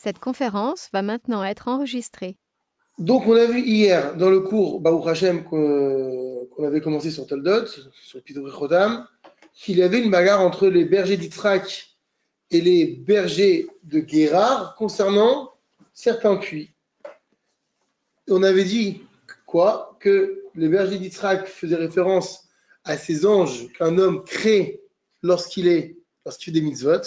Cette conférence va maintenant être enregistrée. Donc, on a vu hier dans le cours Baruch Hashem qu'on avait commencé sur Toldot, sur Pitoury Chodam, qu'il y avait une bagarre entre les bergers d'Yitzhak et les bergers de Guérard concernant certains puits. Et on avait dit quoi? Que les bergers d'Yitzhak faisaient référence à ces anges qu'un homme crée lorsqu'il fait des mitzvot.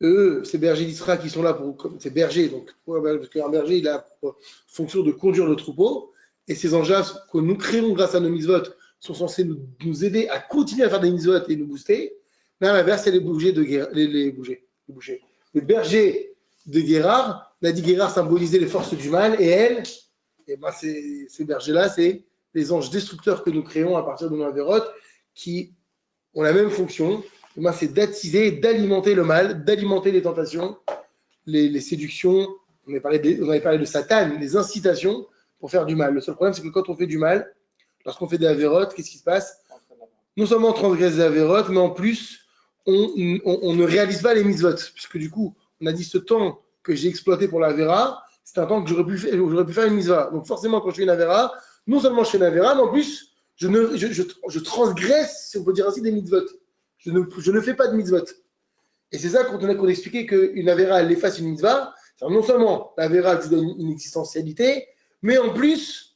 Eux, ces bergers d'Israël qui sont là comme ces bergers, donc parce qu'un berger il a pour fonction de conduire le troupeau, et ces anges-là que nous créons grâce à nos mitzvot sont censés nous aider à continuer à faire des mitzvot et nous booster. Mais à l'inverse, c'est les bouchers. Les bergers de Guérard, on a dit Guérard symbolisait les forces du mal, et elles, et ben ces bergers-là, c'est les anges destructeurs que nous créons à partir de nos avérotes qui ont la même fonction. C'est d'attiser, d'alimenter le mal, d'alimenter les tentations, les séductions. On avait parlé de Satan, les incitations pour faire du mal. Le seul problème, c'est que quand on fait du mal, lorsqu'on fait des avérotes, qu'est-ce qui se passe? Non seulement on transgresse des avérotes, mais en plus, on ne réalise pas les mitzvot. Puisque du coup, on a dit ce temps que j'ai exploité pour l'avéra, c'est un temps que j'aurais pu faire une mitzvah. Donc forcément, quand je fais une avéra, non seulement je fais une avéra, mais en plus, je transgresse, si on peut dire ainsi, des mitzvot. Je ne fais pas de mitzvot. Et c'est ça qu'on expliquait qu'une avéra, elle efface une mitzvah. Non seulement l'avéra lui donne une existentialité, mais en plus,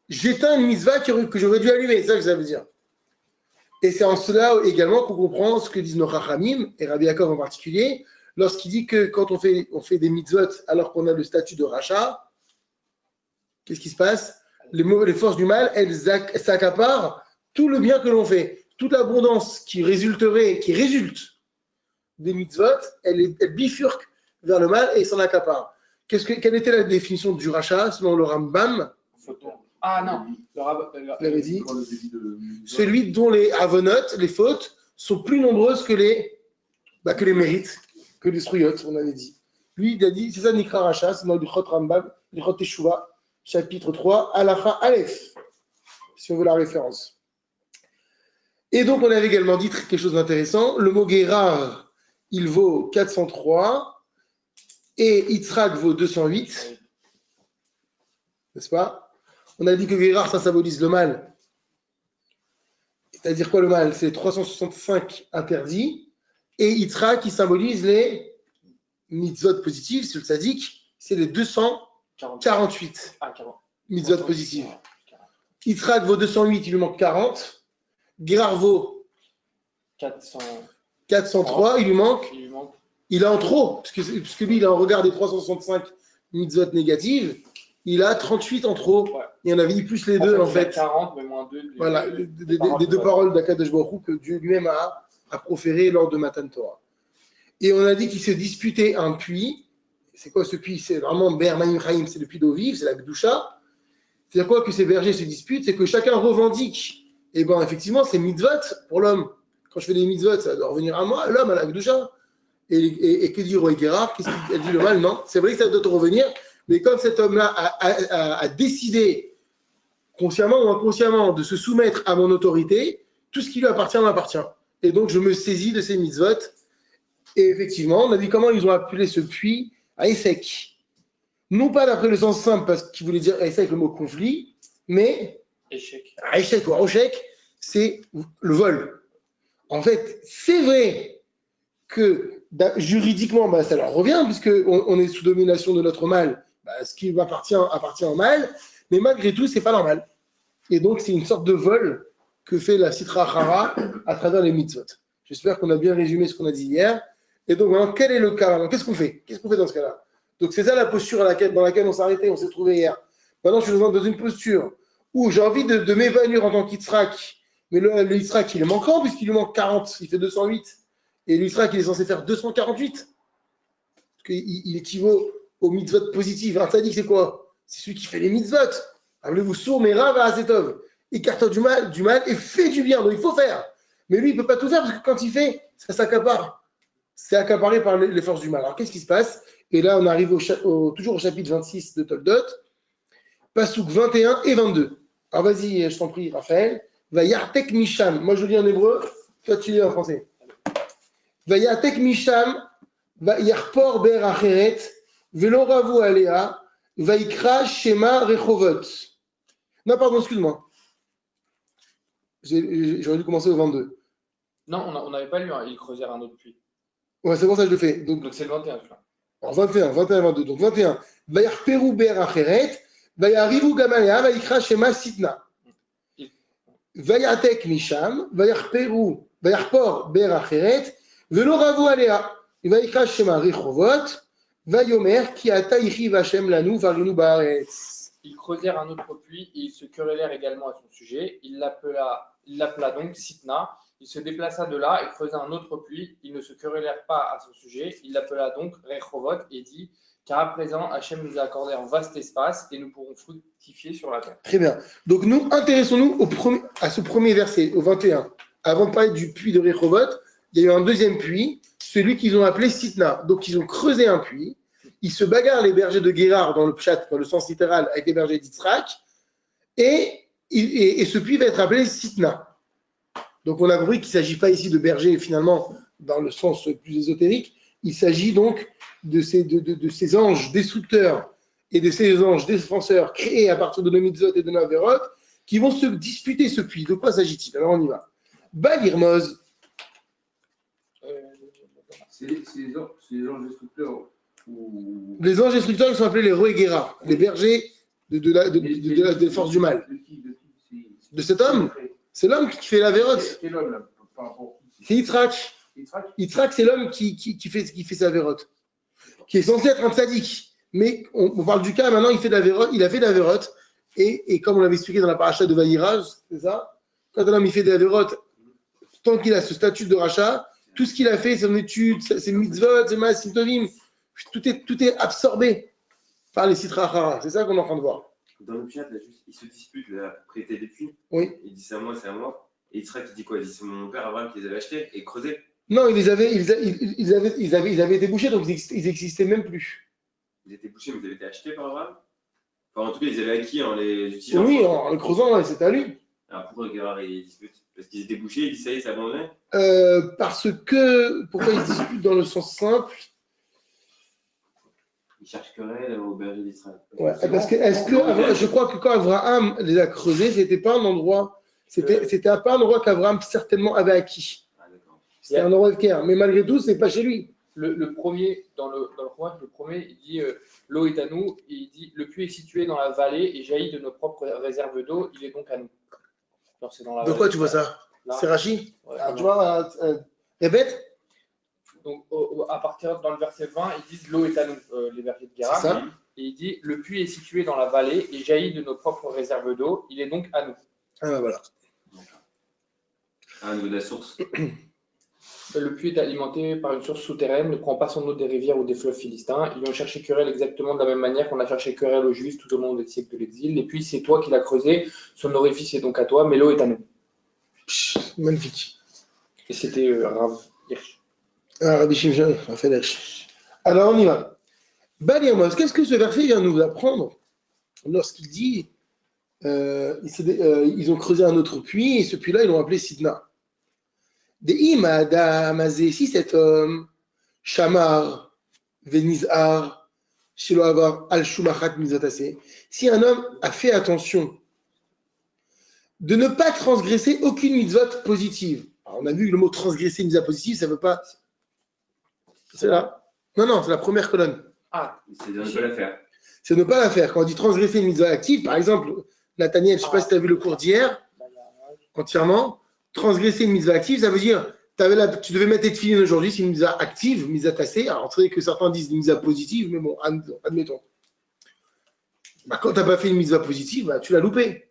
j'éteins une mitzvah que j'aurais dû allumer. C'est ça que ça veut dire. Et c'est en cela également qu'on comprend ce que disent nos Chachamim, et Rabbi Yaakov en particulier, lorsqu'il dit que quand on fait des mitzvot alors qu'on a le statut de rachat, qu'est-ce qui se passe? Les forces du mal, elles s'accaparent tout le bien que l'on fait. Toute l'abondance qui résulte des mitzvot, elle bifurque vers le mal et s'en accapare. Quelle était la définition du rachat selon le Rambam? Ah non, il avait dit celui dont les avonotes, les fautes, sont plus nombreuses que les mérites, que les srouillottes, on avait dit. Lui, il a dit, c'est ça Nikra Racha, c'est dans le Chot Rambam, le Chot Teshuvah, chapitre 3, Halacha Aleph, si on veut la référence. Et donc, on avait également dit quelque chose d'intéressant. Le mot Guérard, il vaut 403 et Yitzhak vaut 208. N'est-ce pas? On a dit que Guérard, ça symbolise le mal. C'est-à-dire quoi le mal? C'est les 365 interdits. Et Yitzhak, qui symbolise les mitzvot positives, c'est le tzaddik, c'est les 248 mitzvot positives. Yitzhak vaut 208, il lui manque 40. Guérard vaut 403, il lui manque. Il a en trop, puisque lui, il a en regard des 365 mitzvot négatives, il a 38 en trop. Ouais. Et on avait dit plus les deux, en fait. 40, mais moins 2. Voilà, des deux paroles d'Akadosh Baruch Hu que Dieu lui-même a proférées lors de Matan Torah. Et on a dit qu'il se disputait un puits. C'est quoi ce puits? C'est vraiment Ber Maim Chaim, c'est le puits d'eau vive, c'est la Gdusha. C'est-à-dire quoi que ces bergers se disputent? C'est que chacun revendique. Et bien, effectivement, c'est mitzvot pour l'homme. Quand je fais des mitzvot, ça doit revenir à moi, l'homme, à la Gdusha. Et que dit Roy Guérard? Qu'est-ce qu'il dit le mal? Non, c'est vrai que ça doit te revenir, mais comme cet homme-là a décidé, consciemment ou inconsciemment, de se soumettre à mon autorité, tout ce qui lui appartient m'appartient. Et donc, je me saisis de ces mitzvot. Et effectivement, on a dit comment ils ont appelé ce puits Aïsek. Non pas d'après le sens simple, parce qu'il voulait dire Aïsek, le mot conflit, mais Aïsek ou Aroshek, c'est le vol. En fait, c'est vrai que juridiquement, ça leur revient, puisqu'on est sous domination de notre mal, ce qui appartient au mal, mais malgré tout, c'est pas normal. Et donc, c'est une sorte de vol que fait la Sitra Achara à travers les mitzvot. J'espère qu'on a bien résumé ce qu'on a dit hier. Et donc, maintenant, quel est le cas? Alors, qu'est-ce qu'on fait? Qu'est-ce qu'on fait dans ce cas-là? Donc, c'est ça la posture dans laquelle on s'est arrêté, on s'est trouvé hier. Maintenant, je suis dans une posture où j'ai envie de m'évanouir en tant qu'Yitzhak, mais le Yitzhak, il est manquant, puisqu'il lui manque 40, il fait 208. Et l'Israël, il est censé faire 248. Parce qu'il équivaut aux mitzvot positives. Un tzaddik, c'est quoi? C'est celui qui fait les mitzvot. Appelez-vous sourd, mais rave à Azetov. Écarte du mal et fait du bien. Donc il faut faire. Mais lui, il ne peut pas tout faire parce que quand il fait, ça s'accapare. C'est accaparé par les forces du mal. Alors qu'est-ce qui se passe? Et là, on arrive toujours au chapitre 26 de Toldot, Passouk 21 et 22. Alors vas-y, je t'en prie, Raphaël. Va yartek misham. Moi, je lis en hébreu. Toi, tu lis en français. Vayatek misham, yarpor ber acheret, Velo ravu alea, vaikra shema rechovot. Non, pardon, excuse-moi. J'aurais dû commencer au 22. Non, on n'avait pas lu, hein. Ils creusèrent un autre puits. Ouais, c'est pour ça que je le fais. Donc, Donc c'est le 21, celui-là. alors 21, 22. Donc 21. Vayarperu ber acheret, vayarivu gamalea, vaikra shema sitna. Vayatek misham, vayarpor ber acheret, velo ravu alea, vaikra shema rechovot, vayomer ki ata yichiv Hashem lanu varinu baaretz. Ils creusèrent un autre puits et ils se querellèrent également à son sujet. Il l'appela donc Sitna. Il se déplaça de là et creusa un autre puits. Ils ne se querellèrent pas à son sujet. Il l'appela donc Rechovot et dit, car à présent Hachem nous a accordé un vaste espace et nous pourrons fructifier sur la terre. Très bien. Donc nous, intéressons-nous à ce premier verset, au 21. Avant de parler du puits de Rechovot, il y a eu un deuxième puits, celui qu'ils ont appelé Sitna. Donc ils ont creusé un puits. Ils se bagarrent les bergers de Guérard dans le pshat, dans le sens littéral, avec les bergers d'Yitzhak, et ce puits va être appelé Sitna. Donc on a compris qu'il ne s'agit pas ici de bergers, finalement, dans le sens plus ésotérique, il s'agit donc de ces anges destructeurs et de ces anges défenseurs créés à partir de nos mitzvot et de nos averot, qui vont se disputer ce puits. De quoi s'agit-il? Alors on y va. Bagirmoz. C'est les anges destructeurs. Les anges destructeurs, ils sont appelés les Roegera, les bergers de force du mal. De cet homme, c'est l'homme qui fait la vérote. Quel homme là par rapport C'est Yitzhak. Yitzhak, c'est l'homme qui fait sa vérote, qui est censé être un tzaddik. Mais on parle du cas maintenant, il a fait de la vérote. Et comme on l'avait expliqué dans la paracha de Vayiraj, c'est ça, quand un homme il fait de la vérote, tant qu'il a ce statut de rachat, tout ce qu'il a fait, son étude, ses mitzvot, ses maasim tovim, tout est absorbé par les Sitra Achara. C'est ça qu'on est en train de voir. Dans le chat, là, juste, ils se disputent la propriété des puits. Oui. Il dit c'est à moi, c'est à moi. Et Yitzhak, il dit quoi? Il dit c'est mon père Abraham qui les avait achetés et creusés. Non, ils avaient été bouchés, donc ils n'existaient même plus. Ils étaient bouchés, mais ils avaient été achetés par Abraham. Enfin, en tout cas, ils avaient acquis en les utilisant. Oui, en le creusant, ouais, c'était à lui. Alors pourquoi Guérard ils disputent? Parce qu'ils étaient bouchés, ils disent ça y est, c'est abandonné. Pourquoi ils se disputent dans le sens simple? Ils cherchent querelle au berger d'Israël. Ouais, parce que je crois que quand Abraham les a creusés, c'était pas un endroit, c'était pas un endroit qu'Abraham certainement avait acquis. Ah, d'accord. C'était un endroit de guerre, mais malgré tout, c'est pas chez lui. Le premier, dans le roi, le premier, il dit l'eau est à nous, et il dit le puits est situé dans la vallée et jaillit de nos propres réserves d'eau, il est donc à nous. Alors, c'est dans la De quoi tu vois ça? Là. C'est Rachi? Ouais, Alors, tu vois, répète? Donc, à partir dans le verset 20, ils disent l'eau est à nous, les bergers de Guérard. C'est ça. Et il dit le puits est situé dans la vallée et jaillit de nos propres réserves d'eau, il est donc à nous. Ah ben voilà. Ah, au niveau de la source. Le puits est alimenté par une source souterraine, ne prend pas son eau des rivières ou des fleuves philistins. Ils ont cherché querelle exactement de la même manière qu'on a cherché querelle aux Juifs tout au long des siècles de l'exil. Et puis c'est toi qui l'as creusé, son orifice est donc à toi, mais l'eau est à nous. Magnifique. Et c'était Rav Hirsch. Ah, Rabbi Shimshon, Rafalesh. Alors on y va. Balirmos, qu'est-ce que ce verset vient nous apprendre lorsqu'il dit ils ont creusé un autre puits et ce puits-là ils l'ont appelé Sidna. Si cet homme, Shamar, Venizar, Shiloavar, Al-Shumachat, Mizatase, si un homme a fait attention de ne pas transgresser aucune mitzvot positive. Alors, on a vu que le mot transgresser, mitzvah positive, ça ne veut pas. C'est là. Non, c'est la première colonne. Ah, C'est de ne pas la faire. C'est ne pas la faire. Quand on dit transgresser une mitzvah active, par exemple, Nathaniel, je ne sais pas si tu as vu le cours d'hier, entièrement. Transgresser une mitzvah active, ça veut dire tu devais mettre tes tefilines aujourd'hui, c'est une mitzvah active, mitzvah tassée. Alors, c'est vrai que certains disent une mitzvah positive, mais bon, admettons. Bah, quand tu n'as pas fait une mitzvah positive, bah, tu l'as loupé.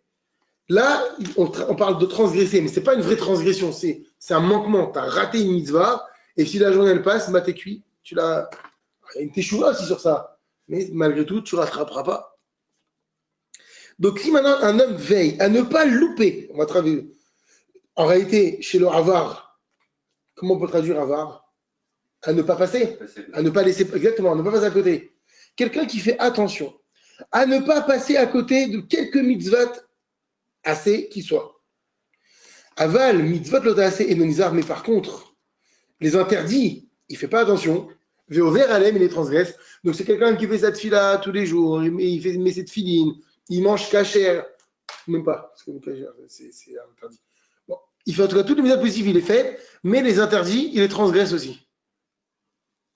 Là, on parle de transgresser, mais ce n'est pas une vraie transgression, c'est un manquement. Tu as raté une mitzvah, et si la journée elle passe, bah, t'es cuit. Il y a une teshuva aussi sur ça. Mais malgré tout, tu ne rattraperas pas. Donc, si maintenant un homme veille à ne pas louper, on va traduire. En réalité, chez le Havar, comment on peut traduire Havar? À ne pas passer, à ne pas laisser, exactement, à ne pas passer à côté. Quelqu'un qui fait attention à ne pas passer à côté de quelques mitzvot assez qui soient. Aval, mitzvot lota assez et nonizar, mais par contre, les interdits, il ne fait pas attention. Véover Alem, il les transgresse. Donc c'est quelqu'un qui fait sa tfila tous les jours, il met cette filine, il mange cachère, même pas, parce que le cachère, c'est interdit. Bon, il fait en tout cas toutes les méthodes positives, il les fait, mais les interdits, il les transgresse aussi.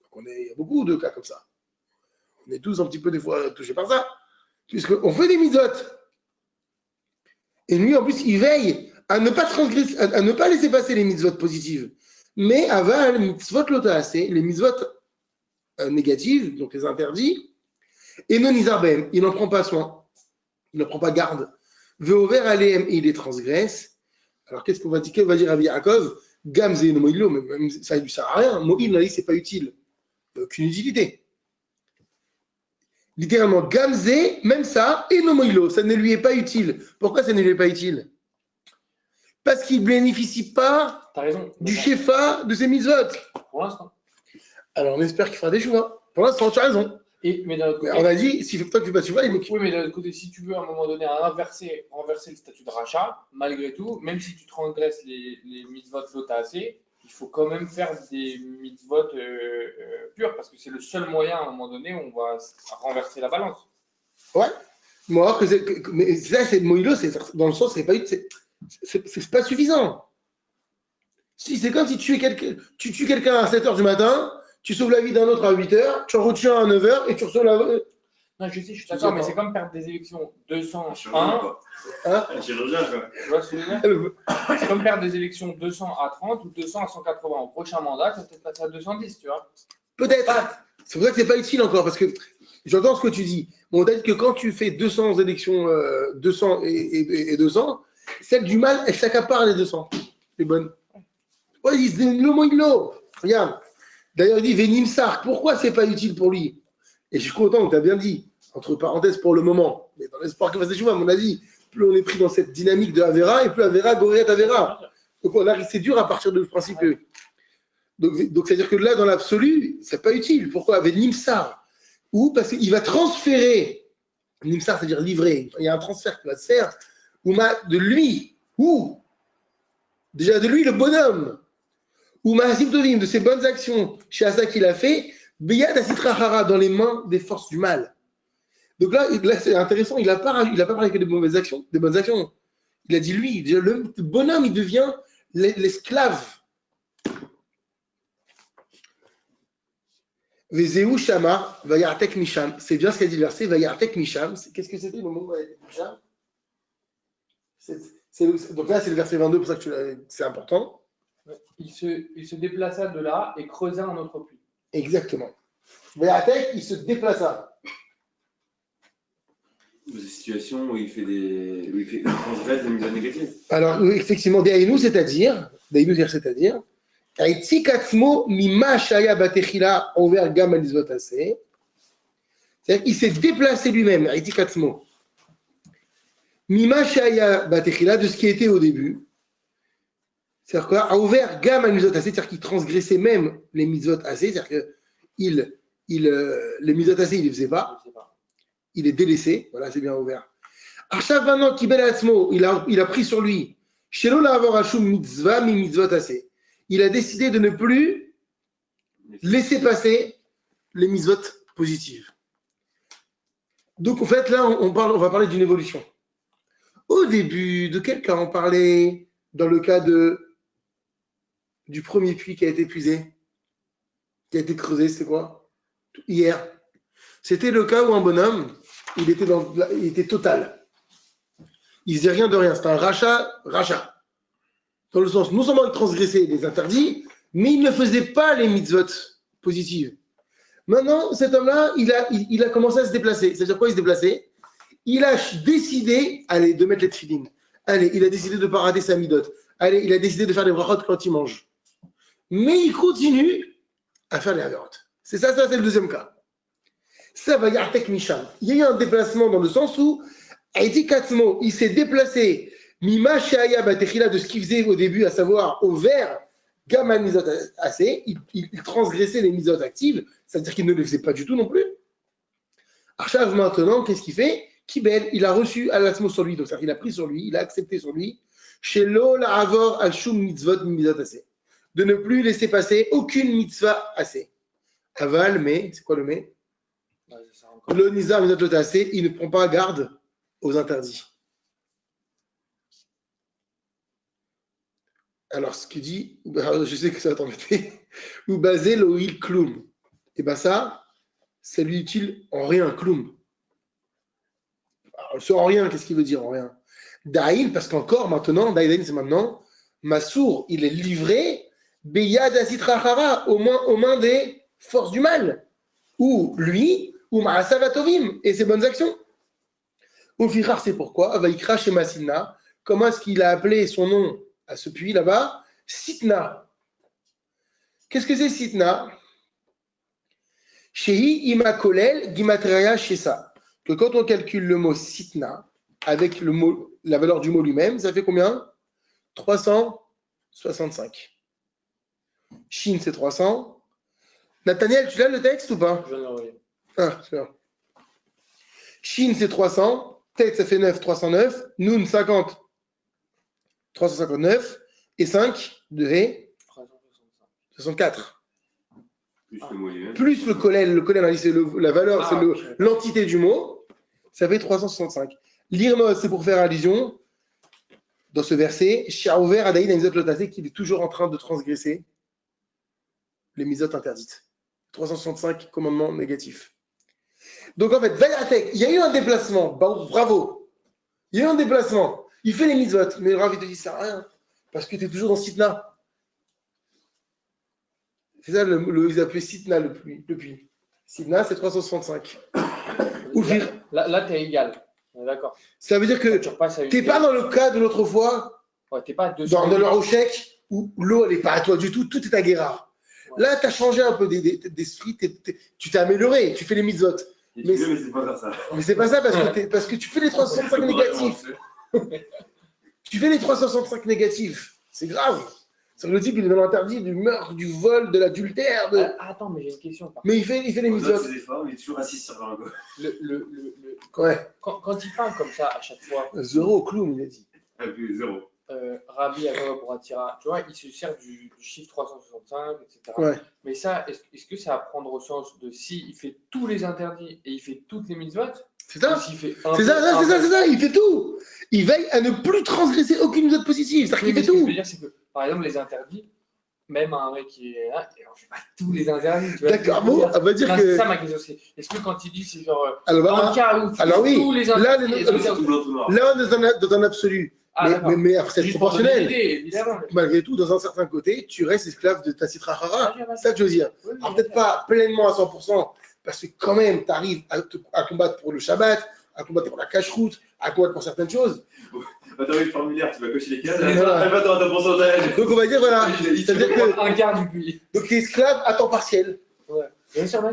Donc il y a beaucoup de cas comme ça. On est tous un petit peu des fois touchés par ça, puisqu'on fait des mitzvot. Et lui, en plus, il veille à ne pas transgresser, à ne pas laisser passer les mitzvot positives. Mais avant les mitzvot lotaasé, les mitzvot négatives, donc les interdits, et non isarbem, il n'en prend pas soin, il n'en prend pas garde. Veover aleem, il les transgresse. Alors qu'est-ce qu'on va dire? On va dire à Yaakov, gamze no moïlo, même ça ne sert à rien. Moïl, là, c'est pas utile. Il n'y a aucune utilité. Littéralement, gamze, même ça, et no moïlo, ça ne lui est pas utile. Pourquoi ça ne lui est pas utile? Parce qu'il ne bénéficie pas du shefa de ses mitzvot. Pour l'instant. Alors on espère qu'il fera des choix. Pour l'instant, tu as raison. Mais d'un autre côté, on a dit, si toi tu ne fais pas de choix, il oui, mais d'un autre côté, si tu veux à un moment donné renverser le statut de rachat, malgré tout, même si tu transgresses les mitzvot lotaasé, il faut quand même faire des mitzvot purs, parce que c'est le seul moyen à un moment donné où on va renverser la balance. Ouais. Moi, mais ça, c'est Moïlo, dans le sens, c'est pas suffisant. Si, c'est comme si tu tues quelqu'un à 7h du matin, tu sauves la vie d'un autre à 8h, tu en retiens à 9h et tu reçois la. Non, je sais, je suis d'accord, mais c'est comme perdre des élections 201. Un chirurgien, quoi. Tu vois ce que je veux dire? C'est comme perdre des élections 200 à 30 ou 200 à 180. Au prochain mandat, tu vas peut-être passer à 210, tu vois. Peut-être. C'est pour ça que c'est pas utile encore, parce que j'entends ce que tu dis. Bon, on t'a dit que quand tu fais 200 élections, 200 et 200, celle du mal, elle s'accapare les 200. Les bonnes. Ouais, il dit le Moïlo. Regarde. D'ailleurs, il dit Vénimsar. Pourquoi c'est pas utile pour lui? Et je suis content que tu as bien dit, entre parenthèses pour le moment, mais dans l'espoir que fasse des choix, à mon avis, plus on est pris dans cette dynamique de Avera, et plus Avera, Goréat Avera. Donc là, c'est dur à partir de ce principe. Donc c'est-à-dire que là, dans l'absolu, c'est pas utile. Pourquoi? Avec Nimsar. Ou parce qu'il va transférer, Nimsar, c'est-à-dire livrer, il y a un transfert qui va se faire, de lui, ou déjà de lui, le bonhomme, ou Mahasib Tovim, de ses bonnes actions, chez Asa qu'il a fait, Beyad Asitrahara, dans les mains des forces du mal. Donc là c'est intéressant, il n'a pas parlé que des mauvaises actions, des bonnes actions. Il a dit lui, déjà, le bonhomme, il devient l'esclave. Vezeu Shama, Vayartek Misham. C'est bien ce qu'a dit le verset, Vayartek Misham. Qu'est-ce que c'était le mot Misham? Donc là, c'est le verset 22, pour ça que c'est important. Il se déplaça de là et creusa un autre puits. Exactement. Vayartek, il se déplaça. Des situations où il transgresse des mitzvot négatives. Alors, effectivement, Daïnou, c'est-à-dire, Aïtikatzmo mima shaya batechila envers Gam Alizvot Aseh. C'est-à-dire qu'il s'est déplacé lui-même, Aïtikatzmo. Mima shaya batechila, de ce qui était au début. C'est-à-dire quoi? A ouvert Gam Alizvot Aseh, c'est-à-dire qu'il transgressait même les mitzvot Aseh, c'est-à-dire que les mitzvot Aseh, il ne les faisait pas. Il est délaissé, voilà, c'est bien ouvert. Achav maintenant, Kibel Atzmo, il a pris sur lui. Shelo la avoir hashum mitzvah mi mitzvot aseh. Il a décidé de ne plus laisser passer les mitzvot positives. Donc en fait là, on va parler d'une évolution. Au début, de quel cas on parlait dans le cas du premier puits qui a été épuisé, qui a été creusé, c'est quoi? Hier. C'était le cas où un bonhomme, il était total. Il faisait rien de rien. C'était un rachat. Dans le sens, non seulement il transgressait les interdits, mais il ne faisait pas les mitzvot positives. Maintenant, cet homme-là, il a commencé à se déplacer. C'est-à-dire quoi, il se déplaçait? Il a décidé, de mettre les tefilines. Il a décidé de ne pas rater sa midot. Il a décidé de faire les brachot quand il mange. Mais il continue à faire les averot. C'est ça, c'est le deuxième cas. Ça va yartek misham. Il y a eu un déplacement dans le sens où il s'est déplacé Mima Shaya Batechila de ce qu'il faisait au début, à savoir au vert, Gaman Mizot Assez, il transgressait les misotes actives, c'est-à-dire qu'il ne le faisait pas du tout non plus. Archav maintenant, qu'est-ce qu'il fait? Kibel, il a reçu Alasmo sur lui, donc c'est-à-dire qu'il a pris sur lui, il a accepté sur lui, Shelo la Avor al Shum Mitzvot Mizot Assez, de ne plus laisser passer aucune mitzvah assez. Aval, mais, c'est quoi le mais? Ouais, c'est ça encore. Le nizar, le tassé, il ne prend pas garde aux interdits. Alors, ce qu'il dit, je sais que ça va t'embêter, ou basé l'oïl kloum. Et bien ça lui utile en rien, kloum. Alors, en rien, qu'est-ce qu'il veut dire en rien? Daïn, parce qu'encore maintenant, Daïn c'est maintenant, Massour, il est livré, Beyad Asitrachara, aux mains des forces du mal. Ou lui, ou Maasavatovim, et ses bonnes actions. Ou Fichar, c'est pourquoi, Vaikra chez Massina, comment est-ce qu'il a appelé son nom à ce puits là-bas? Sitna. Qu'est-ce que c'est Sitna? Shehi Imakolel Gimatria Shesa. Que quand on calcule le mot Sitna, avec le mot, la valeur du mot lui-même, ça fait combien? 365. Shin, c'est 300. Nathaniel, tu l'as le texte ou pas? Je viens de l'envoyer. Ah, c'est bien. Shin, c'est 300. Tet, ça fait 9, 309. Nun, 50, 359. Et 5, de He, 64. Plus le mot lui-même. Plus le collèle, c'est la valeur, c'est l'entité du mot, ça fait 365. L'irmos, c'est pour faire allusion, dans ce verset, Shaover Adaïn Amizot Lotasé, qu'il est toujours en train de transgresser les misotes interdites. 365 commandements négatifs. Donc en fait, Vayatek, il y a eu un déplacement, bravo. Il y a eu un déplacement. Il fait les mitzvot, mais le Rav il te dit ça sert à rien, parce que tu es toujours dans Sitna. C'est ça, ils appelaient Sitna le puits. Sitna, c'est 365. Là tu es égal. D'accord. Ça veut dire que tu n'es pas dans le cas de l'autre fois, ouais, t'es pas dans le Rochek, où l'eau, elle n'est pas à toi du tout, tout est à Guérard. Ouais. Là, tu as changé un peu d'esprit, tu t'es amélioré, tu fais les mitzvot. Mais c'est pas ça. Mais c'est pas ça parce que tu fais les 365 négatifs. Tu fais les 365 négatifs. C'est grave. C'est le type, il est dans l'interdit du meurtre, du vol, de l'adultère. Attends, mais j'ai une question. Mais il fait les mitzvot. Il est toujours assis sur un go. Ouais. Quand il parle comme ça à chaque fois. Zéro, clown, il a dit. Zéro. Rabbi Agor pour Atira, tu vois, il se sert du chiffre 365, etc. Ouais. Mais ça, est-ce que c'est à prendre au sens de si il fait tous les interdits et il fait toutes les mitzvot? C'est ça. C'est ça. Il fait tout. Il veille à ne plus transgresser aucune mitzvot positive. C'est-à-dire qu'il fait tout. Ce que je veux dire, c'est que, par exemple, les interdits, même un mec qui est là, et on ne fait pas tous les interdits. D'accord, bon, on va dire que. C'est ça ma question. Est-ce que quand il dit, c'est genre. Alors, dans le cas où tu fais tous les interdits. Là, on est dans un absolu. Mais c'est proportionnel. Évidemment. Malgré tout, dans un certain côté, tu restes esclave de ta citra hara. C'est ça que je veux dire. Alors, peut-être pas pleinement à 100%, parce que quand même, tu arrives à combattre pour le Shabbat, à combattre pour la cache-route, à combattre pour certaines choses. Tu as le formulaire, tu vas cocher les cases, elle va dans ton pourcentage. Donc, on va dire, voilà. C'est-à-dire que. Un quart du puits. Donc, tu es esclave à temps partiel. Ouais. Bien sûr, mais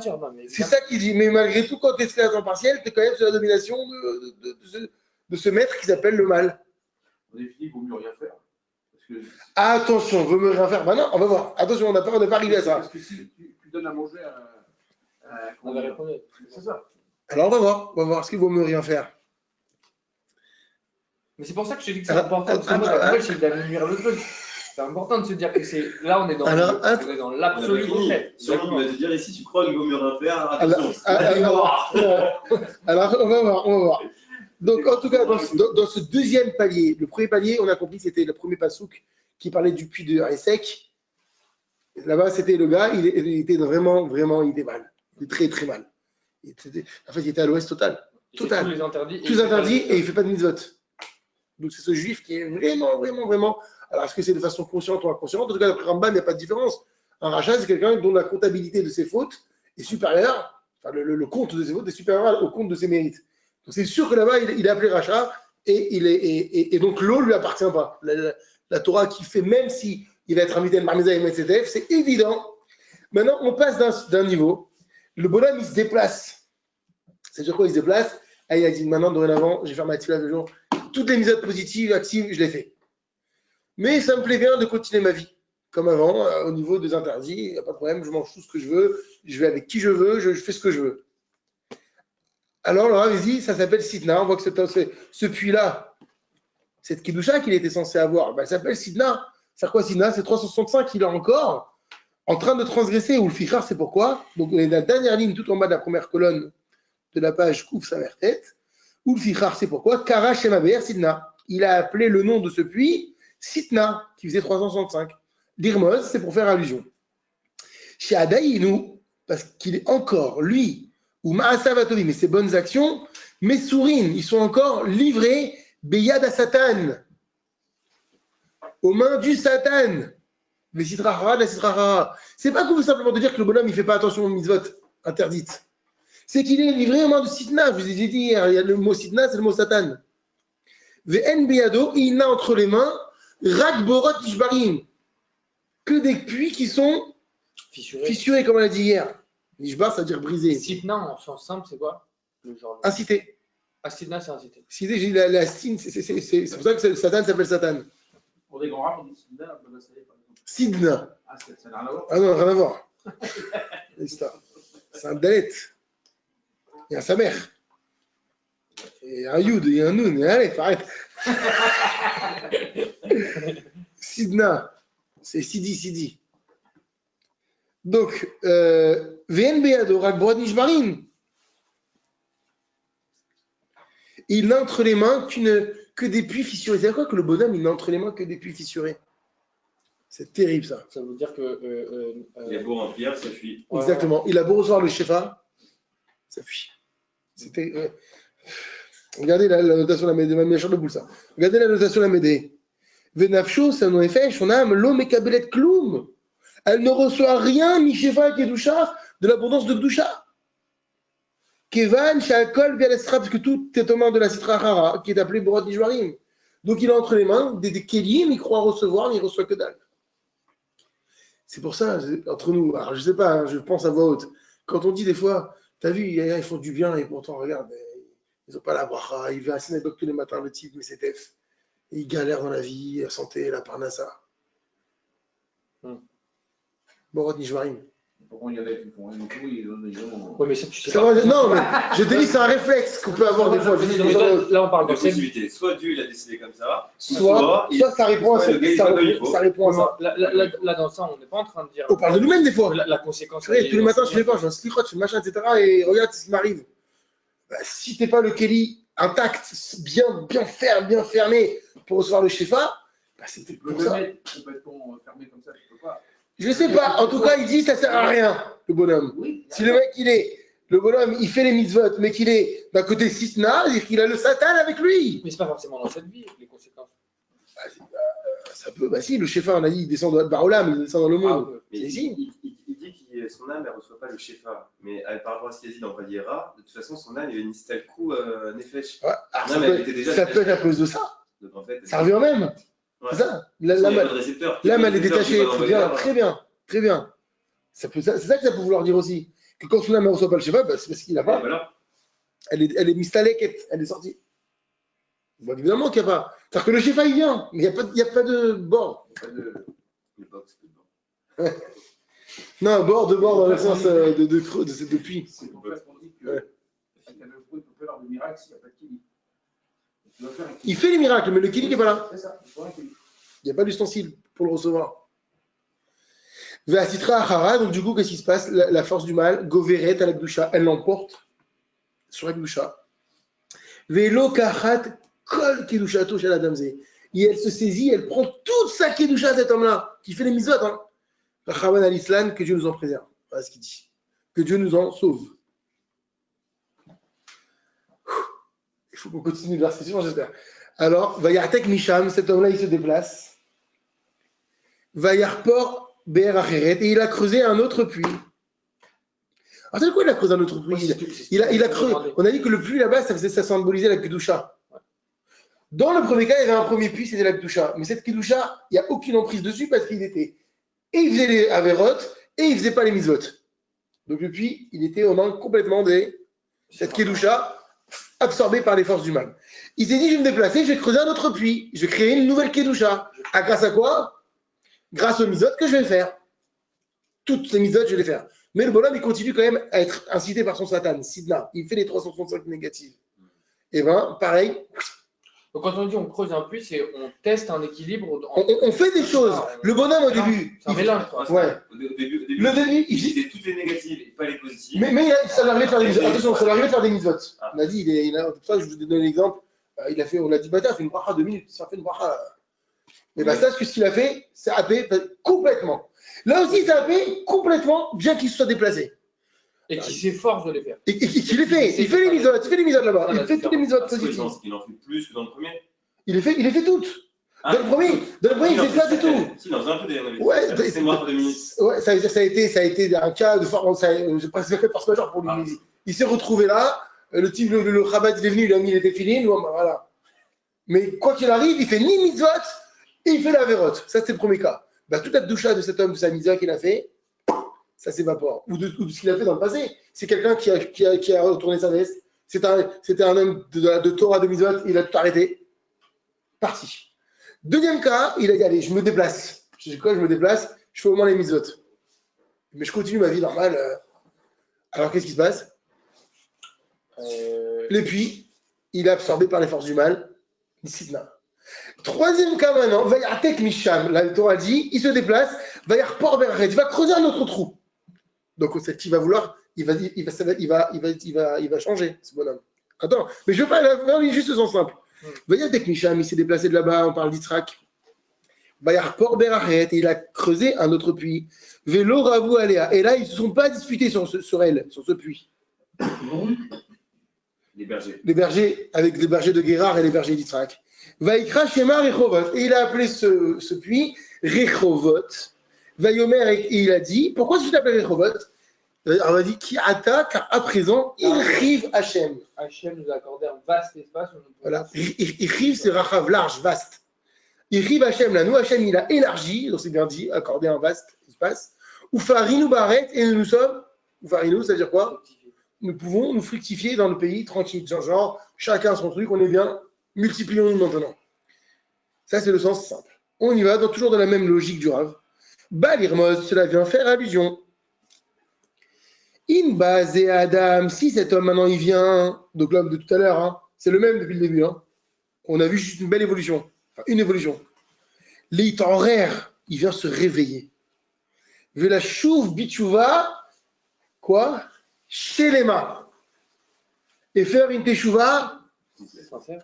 c'est ça qu'il dit. Mais malgré tout, quand tu es esclave à temps partiel, tu es quand même sous la domination de ce maître qui s'appelle le mal. En définitive, il vaut mieux rien faire. Parce que... Attention, veut me rien faire. Bah non, on va voir. Attention, on n'est pas arrivé à ça. Parce que si tu donnes à manger on va répondre. C'est ça. Alors, on va voir. Ce qu'il vaut mieux rien faire. Mais c'est pour ça que je te dis que c'est important de se dire, c'est d'améliorer le truc. C'est important de se dire que c'est. Là, on est dans l'absolu concret. Sur on va te dire ici, tu crois qu'il vaut mieux rien faire. Alors, on va voir. Donc, en tout cas, dans ce deuxième palier, le premier palier, on a compris, c'était le premier pasouk qui parlait du puits de Haïsek. Là-bas, c'était le gars, il était vraiment, il était mal. Il était très, très mal. Il était à l'ouest total. Tous les interdits. Tous les interdits et il ne fait pas de mitzvot. Donc, c'est ce juif qui est vraiment. Alors, est-ce que c'est de façon consciente ou inconsciente? En tout cas, d'après Rambam, il n'y a pas de différence. Un rachat, c'est quelqu'un dont la comptabilité de ses fautes est supérieure, enfin, le compte de ses fautes est supérieur au compte de ses mérites. Donc, c'est sûr que là-bas, il est appelé rachat et donc l'eau ne lui appartient pas. La Torah qui fait, même si il va être invité à Marmeza et Metzetef, c'est évident. Maintenant, on passe d'un niveau. Le bonhomme, il se déplace. C'est-à-dire quoi, il se déplace? Ah, il a dit, maintenant, dorénavant, je vais faire ma tefila de jour. Toutes les mises positives, actives, je les fais. Mais ça me plaît bien de continuer ma vie. Comme avant, au niveau des interdits, il n'y a pas de problème, je mange tout ce que je veux, je vais avec qui je veux, je fais ce que je veux. Alors, le Rav dit, ça s'appelle Sitna. On voit que ce puits-là, cette Kedusha qu'il était censé avoir, ça s'appelle Sitna. C'est quoi Sitna? C'est 365 qu'il a encore. en train de transgresser, ou le fichar, c'est pourquoi. Donc, on est dans la dernière ligne, tout en bas de la première colonne de la page Kouf Samer tête. Ou le fichar, c'est pourquoi. Kara Shema Be'er Sidna. Il a appelé le nom de ce puits Sitna, qui faisait 365. L'Irmoz, c'est pour faire allusion. Chez Adaïnou, parce qu'il est encore, lui, ou Maasavatovi, mais ses bonnes actions, mais Sourine, ils sont encore livrés Beyad à Satan, aux mains du Satan. C'est pas tout simplement de dire que le bonhomme il fait pas attention aux mitzvot interdites. C'est qu'il est livré aux mains du Sitna. Je vous ai dit hier, il y a le mot Sitna, c'est le mot Satan. Ve'en beyado, il n'a entre les mains Rak borot nishbarim, que des puits qui sont fissurés, comme on l'a dit hier. Nishbar, ça veut dire brisé. Sitna, en sens simple, c'est quoi? Le genre. Incité. Ah, Sitna, c'est incité. Cité, j'ai dit la Sine, c'est pour ça que le Satan s'appelle Satan. Pour des grands rares, on dit Sidna, on peut passer, par exemple. Sidna. Ah, ça n'a rien à voir. Ah non, rien à voir. C'est un Dalet. Il y a sa mère. Il y a un Yud, il y a un Nun. Allez, arrête. Sidna. C'est Sidi. Donc, VN Beado, Rakborat Nishbarin. Il n'a entre les mains que des puits fissurés. C'est quoi que le bonhomme, il n'a entre les mains que des puits fissurés? C'est terrible, ça. Ça veut dire que. Il est beau remplir, ça fuit. Exactement. Il a beau recevoir le Shefa, ça fuit. C'était. Regardez la notation de la Médée, même de boule, ça. Regardez la notation de la Médée. Venafsho, c'est en effet, son âme, l'homme est kabelet kloum. Elle ne reçoit rien, ni Shefa et Kedusha, de l'abondance de Kedusha. Kevan, Shalkol, Vialestra, parce que tout est aux mains de la Sitra Hara, qui est appelée Borot Nishwarim. Donc il a entre les mains des Kélim, il croit recevoir, mais il ne reçoit que dalle. C'est pour ça, entre nous, alors je sais pas, hein, je pense à voix haute. Quand on dit des fois, t'as vu, ils font du bien et pourtant, regarde, ils n'ont pas la bracha, ils viennent à la synagogue tous les matins, le type, mais c'est def. Ils galèrent dans la vie, la santé, la parnassa. Borot Nishwarim. Pourquoi il y en a qui font rien du tout, ils ont. Oui, mais ça, tu sais C'est pas. vrai, non, mais je te dis, c'est un réflexe qu'on peut avoir des fois. Je dis, Mais là, on parle De de cette possibilités. Soit Dieu il a décidé comme ça, soit ça répond à soit le gars, il va comme il faut. ça répond à ça. Là, dans ça, on n'est pas en train de dire. On parle de nous-mêmes des fois. La conséquence. Tous les matins, je fais quoi? Je fais un slichot, je fais machin, etc. Et regarde ce qui m'arrive. Bah, si t'es pas le Kelly intact, bien fermé pour recevoir le Shefa, bah, c'est peut-être pour ça. Complètement fermé comme ça, tu peux pas. Je sais pas. En tout cas, il dit ça sert à rien, le bonhomme. Oui. Si le mec, le bonhomme, il fait les mitzvot, mais qu'il est d'un côté Sitna, c'est-à-dire qu'il a le Satan avec lui. Mais c'est pas forcément dans cette vie, les conséquences. Ça peut, bah si, le Shefa, on a dit, il descend de Barolam, il descend dans le monde. Mais C'est si. il dit que son âme, elle ne reçoit pas le Shefa. Mais par rapport à ce qu'il a dit dans Vadiera, de toute façon, son âme, il y avait une Nistalkou Nefesh. Ouais, alors Non, ça mais peut, elle était déjà ça peut être à cause de ça. Donc, en fait, Ça revient au même. Ouais. C'est ça. Il y a pas de L'âme, récepteur. elle est détachée. Très Très bien. C'est ça que ça peut vouloir dire aussi. Que quand son âme ne reçoit pas le Shefa, bah, c'est parce qu'il n'a pas. Voilà. Elle est mistaleket, elle est sortie. Bon, évidemment qu'il n'y a pas. C'est-à-dire que le Shefa, il vient, mais il n'y a pas de bord. Pas de. Le box, le bord. Non, bord dans le sens de creux, de puits. C'est pour ça qu'on dit que Ouais. quelqu'un de fou, il peut faire du miracle s'il n'y a pas de kili. Il fait les miracles, mais le Kili n'est pas là. C'est ça, il faut un kili. Il n'y a pas d'ustensile pour le recevoir. Ve'asitra achara, donc du coup, qu'est-ce qui se passe? La force du mal, goveret à la gdusha, elle l'emporte sur la gdusha. Ve'lo kachat kol kedushato shel adam ze. Et elle se saisit, elle prend toute sa kedusha, cet homme-là, qui fait les mitzvot. Hein. Rachaman al-Islam, que Dieu nous en préserve. Voilà ce qu'il dit. Que Dieu nous en sauve. Il faut qu'on continue le verset suivant, j'espère. Alors, Vayartek Misham, cet homme-là, il se déplace. Vayarpor Be'er Acheret, et il a creusé un autre puits. Alors, c'est quoi il a creusé un autre puits? Il a creusé. On a dit que le puits là-bas, ça symbolisait la Kedusha. Dans le premier cas, il y avait un premier puits, c'était la Kedusha. Mais cette Kedusha, il n'y a aucune emprise dessus parce qu'il était. Et il faisait les Averot, et il ne faisait pas les Mitzvot. Donc le puits, il était aux mains complètement de cette Kedusha, absorbée par les forces du mal. Il s'est dit, je vais me déplacer, je vais creuser un autre puits. Je vais créer une nouvelle Kedusha. Grâce à quoi? Grâce aux Mitzvot que je vais faire. Toutes ces Mitzvot, je vais les faire. Mais le bonhomme, il continue quand même à être incité par son Satan, Sidna. Il fait les 365 négatives. Et bien, pareil, Donc quand on dit on creuse un puits, c'est on teste un équilibre. On fait des choses. Le bonhomme au début. C'est un mélange, quoi. Ouais. Au début, Le début, il disait toutes les négatives et pas les positives. mais ça lui arrivait de faire des mitzvot. Attention, ça lui arrivait de faire des mitzvot. Ah. On a dit, ça, je vous ai donné l'exemple. On a dit, il a fait une bracha 2 minutes. Ça fait une bracha. Mais bah, ça, ce qu'il a fait, c'est happé complètement. Là aussi, c'est happé complètement, bien qu'il se soit déplacé. Et qui s'efforce de les faire. Et qu'il les fait. Il fait les mitzvot. Il fait les mitzvot là-bas. Il fait tous les mitzvot positifs. Il en fait plus que dans le premier. Il les fait toutes. Dans le premier, il ne fait pas du tout. Si, dans un peu des. Ouais, c'est mort 2 minutes. Ouais, ça a été un cas de forme. Je préfère par ce majeur pour lui. Ah. Il s'est retrouvé là. Le type, le Chabad, il est venu, il a mis les téfilines. Voilà. Mais quoi qu'il arrive, il fait ni mitzvot et il fait la vérote. Ça, c'est le premier cas. Bah, toute la doucha de cet homme, de sa mitzvah qu'il a fait, ça s'évapore. Ou de ce qu'il a fait dans le passé. C'est quelqu'un qui a retourné sa veste. C'était un homme de Torah de mitzvot. Il a tout arrêté. Parti. Deuxième cas, il a dit, allez, je me déplace. Je sais quoi, je me déplace, je fais au moins les mitzvot. Mais je continue ma vie normale. Alors, qu'est-ce qui se passe? Le puits, il est absorbé par les forces du mal. Sitna. Troisième cas maintenant, Vayatek Misham. La Torah dit, il se déplace, Vayarpor Berachet. Il va creuser un autre trou. Donc, c'est qu'il va vouloir, il va changer, ce bonhomme. Attends, mais je veux pas faire juste le sens simple. Vayatek Misham, il s'est déplacé de là-bas, on parle d'Yitzhak. Vayarpor Berachet, il a creusé un autre puits. Velo Ravu Alea. Et là, ils ne se sont pas disputés sur ce puits. Les bergers. Les bergers, avec les bergers de Guérard et les bergers d'Yitzhak. Vaikra Shema Rechovot. Et il a appelé ce puits Rechovot. Vayomer, et il a dit, pourquoi je l'appelle Rechovot? On a dit, qui attaque, car à présent, il rive Hachem. Hachem nous a accordé un vaste espace. Voilà. Il rive, c'est Rachav, large, vaste. Il rive Hachem, là, nous, Hachem, il a élargi, donc c'est bien dit, accordé un vaste espace. Ou Farinu Baret, et nous sommes, ou Farinu, ça veut dire quoi? Nous pouvons nous fructifier dans le pays tranquille. Genre, chacun son truc, on est bien, multiplions-nous maintenant. Ça, c'est le sens simple. On y va, toujours dans la même logique du Rav. Balirmos, cela vient faire allusion. Inba et Adam, si cet homme maintenant il vient, donc l'homme de tout à l'heure, hein, c'est le même depuis le début. Hein. On a vu juste une belle évolution, enfin une évolution. L'Itanrer, il vient se réveiller. Vela chouv bichouva, quoi? Chez les mains. Et faire une teshuva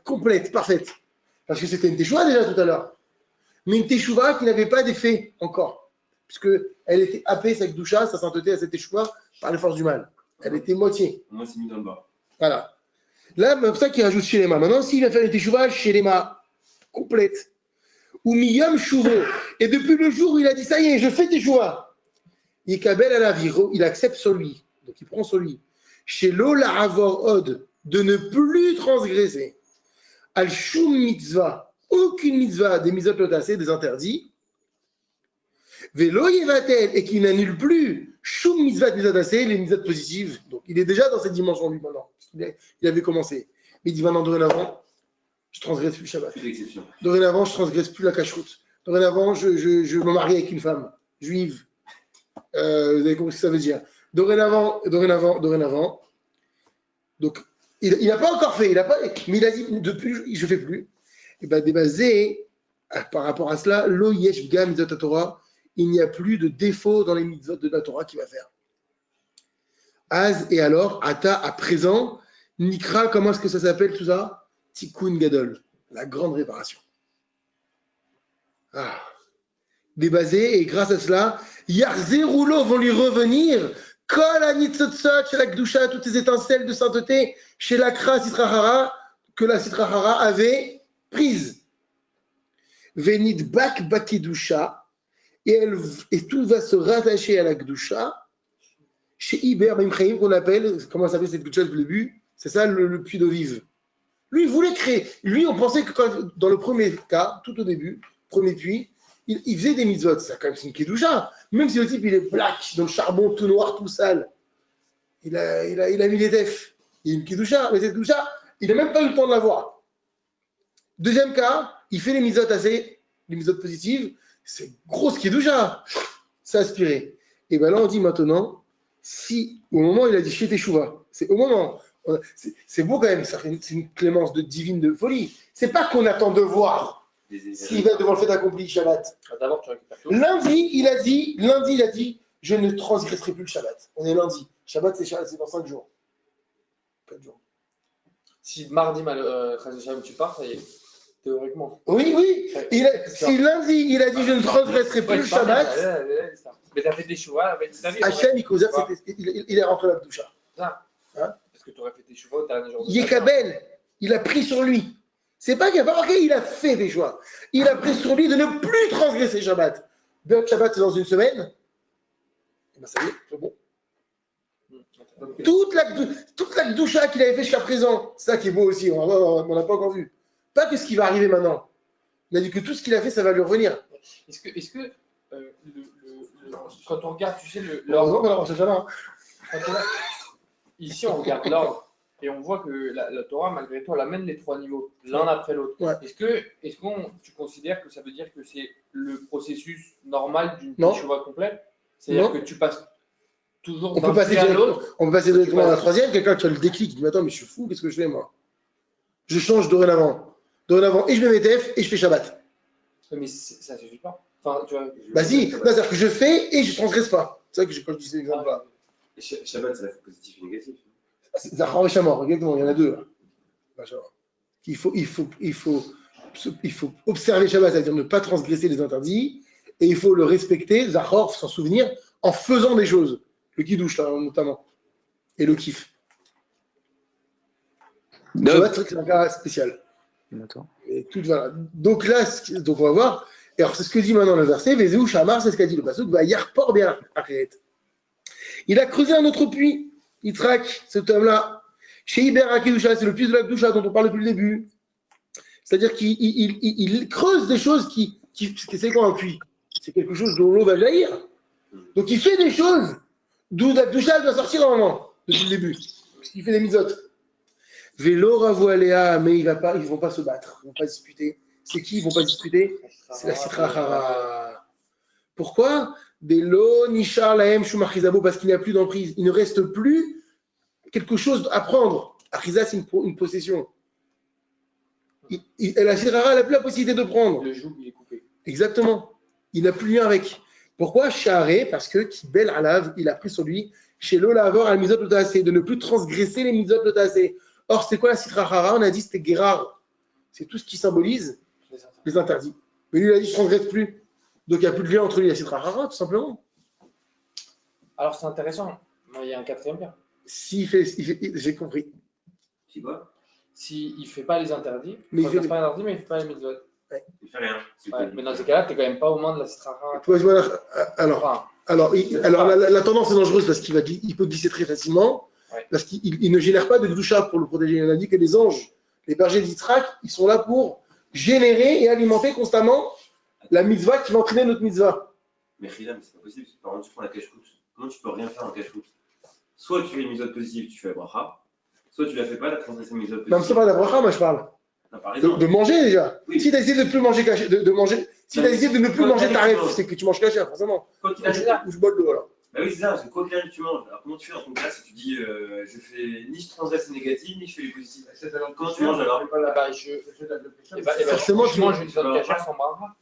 complète, parfaite. Parce que c'était une teshuva déjà tout à l'heure. Mais une teshuva qui n'avait pas d'effet encore. Puisqu'elle était happée, sa doucha, sa sainteté à cette teshuva par les forces du mal. Elle était moitié. Moi, c'est mis dans le bas. Voilà. Là, c'est pour ça qu'il rajoute chez les mains. Maintenant, s'il va faire une teshuva chez les mains, complète. Ou miyam shuvo. Et depuis le jour où il a dit, ça y est, je fais teshuva. Yekabel à la viro, il accepte sur lui. Donc il prend sur lui. Chez l'Ola Avor Od, de ne plus transgresser. Al Shum Mitzvah, aucune mitzvah des mitzvot lotassés, des interdits. Velo Yevatel, et qui n'annule plus Shum Mitzvah des lotassés, les mitzvot positives. Donc il est déjà dans cette dimension lui maintenant. Il avait commencé. Mais il dit maintenant, dorénavant, je transgresse plus le Shabbat. Plus d'exception. Dorénavant, je transgresse plus la cacheroute. Dorénavant, je me marie avec une femme juive. Vous avez compris ce que ça veut dire. Dorénavant. Donc, il n'a pas encore fait, mais il a dit depuis, je ne fais plus. Et bien, débasé, par rapport à cela, lo yesh ga mitzvot Torah, il n'y a plus de défaut dans les mitzvot de la Torah qu'il va faire. Az, et alors, ata, à présent, nikra, comment est-ce que ça s'appelle tout ça? Tikkun gadol, la grande réparation. Ah. Débasé, et grâce à cela, Yarzé Rouleau vont lui revenir. Kol Anitzotzot, chez la Gdusha, toutes ces étincelles de sainteté, chez la Kra Sitrahara, que la Sitrahara avait prise. Venit Bak Bakidusha, et tout va se rattacher à la Gdusha, chez Iber Mimchaim, qu'on appelle, comment ça s'appelle cette Gdusha depuis le début? C'est ça le puits d'eau vive. Lui, il voulait créer. Lui, on pensait que dans le premier cas, tout au début, premier puits, il faisait des mitzvot, c'est quand même une kedusha. Même si le type il est black, dans le charbon tout noir, tout sale, il a mis les defs. Il y a une kedusha, mais cette kedusha, il n'a même pas eu le temps de la voir. Deuxième cas, il fait les mitzvot les mitzvot positives, c'est grosse kedusha, c'est aspiré. Et bien là, on dit maintenant, si au moment où il a dit chez Teshuva, c'est au moment C'est beau quand même, c'est une clémence divine de folie. C'est pas qu'on attend de voir s'il va devant le fait accompli Shabbat. D'abord, tu récupères tout. Lundi, il a dit, je ne transgresserai plus le Shabbat. On est lundi. Shabbat, c'est dans 5 jours. 4 jours. Si mardi, tu pars, ça y est, théoriquement. Oui. Si lundi, il a dit, je ne transgresserai plus le Shabbat, Mais t'as fait des choix avec ta vie. Hachem, il est rentré la doucha. Parce que tu aurais fait des choix au dernier jour. Yekabel, il a pris sur lui. C'est pas qu'il a pas marqué, il a fait des choix. Il a pris sur lui de ne plus transgresser Shabbat. Donc Shabbat, c'est dans une semaine. Et ben ça y est, c'est bon. Toute la doucha qu'il avait fait jusqu'à présent, c'est ça qui est beau aussi, on n'a pas encore vu. Pas que ce qui va arriver maintenant. On a dit que tout ce qu'il a fait, ça va lui revenir. Est-ce que quand on regarde, tu sais, Heureusement qu'on a pensé ça là. Ici, on regarde l'ordre et on voit que la Torah, malgré tout, elle amène les 3 niveaux, l'un après l'autre. Ouais. Est-ce que tu considères que ça veut dire que c'est le processus normal d'une Non. teshuva complète? C'est-à-dire Non. que tu passes toujours On d'un peut passer puits à l'autre. directement à la troisième. Quelqu'un qui a le déclic, il dit, mais attends, mais je suis fou, qu'est-ce que je fais moi? Je change dorénavant. Et je mets mes TF et je fais Shabbat. Mais ça ne suffit pas. Enfin, tu vois, Bah si, c'est-à-dire que je fais et je ne transgresse pas. C'est ça que quand je dis cet exemple-là. Et Shabbat, c'est la fois positif et négatif. C'est Zachar et Shamor, exactement, il y en a deux. Là. Il faut observer Shabbat, c'est-à-dire ne pas transgresser les interdits, et il faut le respecter, Zachor, s'en souvenir, en faisant des choses. Le kidouche, là, notamment. Et le kiff. Shabbat, c'est un cas spécial. Et tout, voilà. Donc là, on va voir. Et alors, c'est ce que dit maintenant le verset. Vezeu Shamar, c'est ce qu'a dit le pasuk. Va yarpor bien arrête. Il a creusé un autre puits. Yitzhak, cet homme-là. Chez Iber Akidusha, c'est le puits de la Kedusha dont on parle depuis le début. C'est-à-dire qu'il creuse des choses c'est quoi un puits? C'est quelque chose dont l'eau va jaillir. Donc il fait des choses d'où la Kedusha va sortir normalement, depuis le début. Parce qu'il fait des misotes. Vélo Ravoaléa, mais ils ne vont pas se battre, ils ne vont pas disputer. C'est qui ils ne vont pas disputer? C'est la Sitra Hara. Pourquoi? Vélo Nishar Lahem Shumachizabo, parce qu'il n'y a plus d'emprise. Il ne reste plus quelque chose à prendre. Achiza, c'est une possession. La Sitra Hara n'a plus la possibilité de prendre. le joug, il est coupé. Exactement. Il n'a plus lien avec. Pourquoi? Sha'aré, parce que Kibel Alav, il a pris sur lui, chez Lola Avor al Mizot Lotaasé, de ne plus transgresser les Mizot Lotaasé. Or, c'est quoi la Sitra Hara? On a dit c'était Guérard. C'est tout ce qui symbolise les interdits. Mais lui, il a dit je ne transgresse plus. Donc, il n'y a plus de lien entre lui et la Sitra Hara, tout simplement. Alors, c'est intéressant. Il y a un quatrième cas. J'ai compris. Tu vois? S'il ne fait pas les interdits, Mais il ne fait pas les interdits, mais il ne fait pas les mitzvot. Il fait rien. Ouais, mais dans ces cas-là, tu n'es quand même pas aux mains de la Sitra Hara. Alors, la tendance est dangereuse parce qu'il peut glisser très facilement. Ouais. Parce qu'il ne génère pas de doucha pour le protéger. On a dit que les anges, les bergers d'Yitzhak, ils sont là pour générer et alimenter constamment la mitzvah qui va entraîner notre mitzvah. Mais Rida, c'est pas possible. Par exemple, tu prends la cache-route. Comment tu peux rien faire en cache-route? Soit tu fais une mitzvah positive, tu fais la bracha. Soit tu la fais pas, la transgression mitzvah positive. Non, c'est pas la bracha, moi je parle. Non, par exemple. De manger déjà. Oui. Si tu as décidé de ne plus manger caché, si tu as décidé de ne plus manger taref, manges. c'est que tu manges caché, forcément. Quoi qu'il arrive, Ou je bois de l'eau alors. bah oui, c'est ça, parce que quoi qu'il arrive, tu manges. Alors comment tu fais dans ton cas si tu dis je fais ni je transgresse les négatifs, ni je fais les positifs? Comment tu manges alors? Forcément, je mange une zone cachère sans bracha.